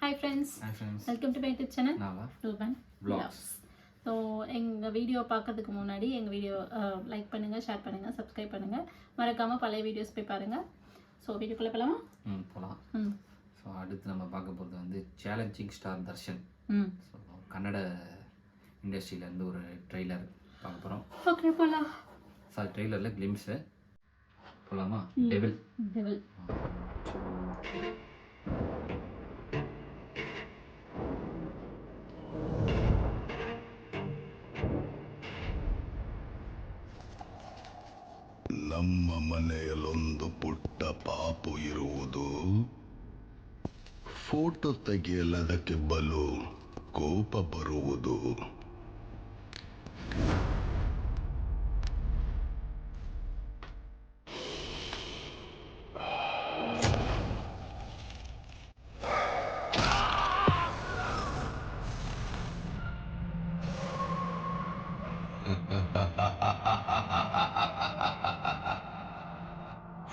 Hi friends, welcome to my YouTube channel Ruben Vlogs. So எங்கள் video பார்க்கறதுக்கு முன்னாடி எங்கள் வீடியோ லைக் பண்ணுங்கள், ஷேர் பண்ணுங்கள், சப்ஸ்கிரைப் பண்ணுங்கள், மறக்காமல் பழைய வீடியோஸ் போய் பாருங்கள். ஸோ வீடியோக்குள்ளே போகலாமா? போகலாம். ஸோ அடுத்து நம்ம பார்க்க போகிறது வந்து challenging star Darshan. So Kannada இண்டஸ்ட்ரியிலேருந்து ஒரு ட்ரெய்லர் பார்க்க போகிறோம். ஓகே போகலாம். சாரி, ட்ரெய்லரில் கிளிம்ஸு போகலாமா? டெவில் ನಮ್ಮ ಮನೆಯಲ್ಲೊಂದು ಪುಟ್ಟ ಪಾಪು ಇರುವುದು. ಫೋಟೋ ತೆಗೆಯಲದಕ್ಕೆ ಬಲು ಕೋಪ ಬರುವುದು.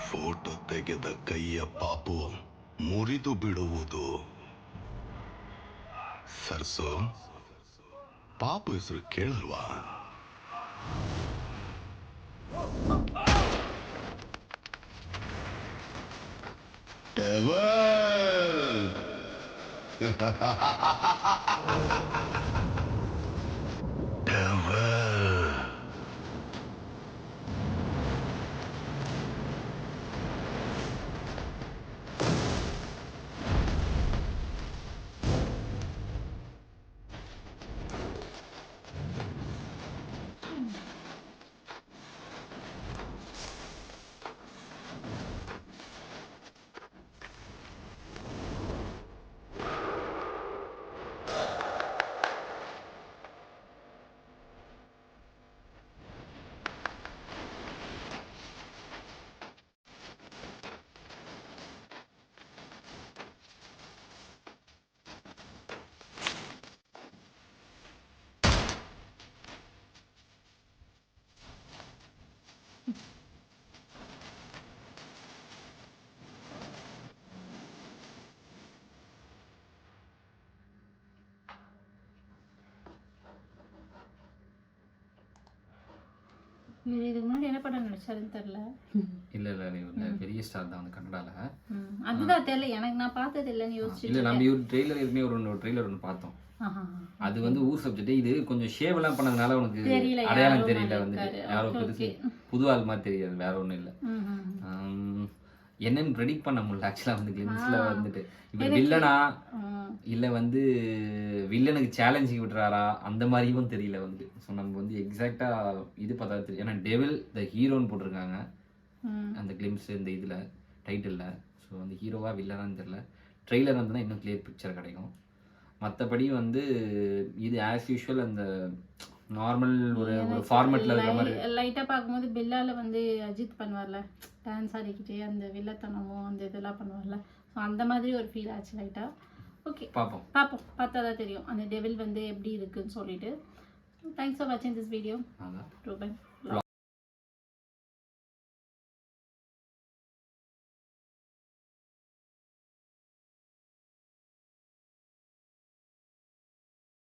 ಫೋಟೋ ತೆಗೆದ ಕೈಯ ಪಾಪು ಮುರಿದು ಬಿಡುವುದು. ಸರ್ಸು, ಪಾಪು ಹೆಸರು ಕೇಳಲ್ವಾ? ಡೆವಲ್ ಡೆವಲ್ இதுக்கு முன்னாடி என்ன படம் நடிச்சாருன்னு தெரியல. இல்லை பெரிய ஸ்டார் தான் வந்து கன்னடாவில். அதுதான் தெரியல எனக்கு, நான் பார்த்தது இல்லைன்னு யோசிச்சு. இல்லை, நம்ம ஒரு ட்ரெய்லர் ஏற்கனவே ஒரு ட்ரெய்லர் ஒன்று பார்த்தோம். அது வந்து ஊர் சப்ஜெக்ட். இது கொஞ்சம் ஷேவ் எல்லாம் பண்ணதுனால உனக்கு அடையாளம் தெரியல. வந்துட்டு யாரோ பெருசு புது ஆள் மாதிரி தெரியாது, வேற ஒன்றும் இல்லை. என்னன்னு ப்ரெடிக்ட் பண்ண முடியல ஆக்சுவலாக. வந்து கிளிம்ஸ்ல வந்துட்டு இவர் வில்லனா இல்லை வந்து வில்லனுக்கு சேலஞ்சிங் விட்டுறாரா அந்த மாதிரியும் தெரியல வந்து. ஸோ நம்ம வந்து எக்ஸாக்டாக இது பார்த்தா தெரியும். ஏன்னா டெவில் த ஹீரோன்னு போட்டிருக்காங்க அந்த கிளிம்ஸ் இந்த இதில் டைட்டிலில். ஸோ வந்து ஹீரோவா வில்லனான்னு தெரியல. ட்ரெய்லர் வந்து தான் இன்னும் கிளியர் பிக்சர் கிடைக்கும். மற்றபடி வந்து இது ஆஸ் யூஷுவல் அந்த நார்மல் ஒரு ஃபார்மேட்டில் இருக்கிற மாதிரி. லைட்டாக பார்க்கும்போது பில்லால வந்து அஜித் பண்ணுவார்ல, டான்ஸ் ஆடிக்கிட்டே அந்த வில்லத்தனமும் அந்த இதெல்லாம் பண்ணுவார்ல, ஸோ அந்த மாதிரி ஒரு ஃபீல் ஆச்சு லைட்டாக. ஓகே, பார்ப்போம் பார்த்தா தான் தெரியும் அந்த டெவில் வந்து எப்படி இருக்குன்னு சொல்லிட்டு. தேங்க்ஸ் ஃபார் வாட்சிங் திஸ் வீடியோ. ரூபன்.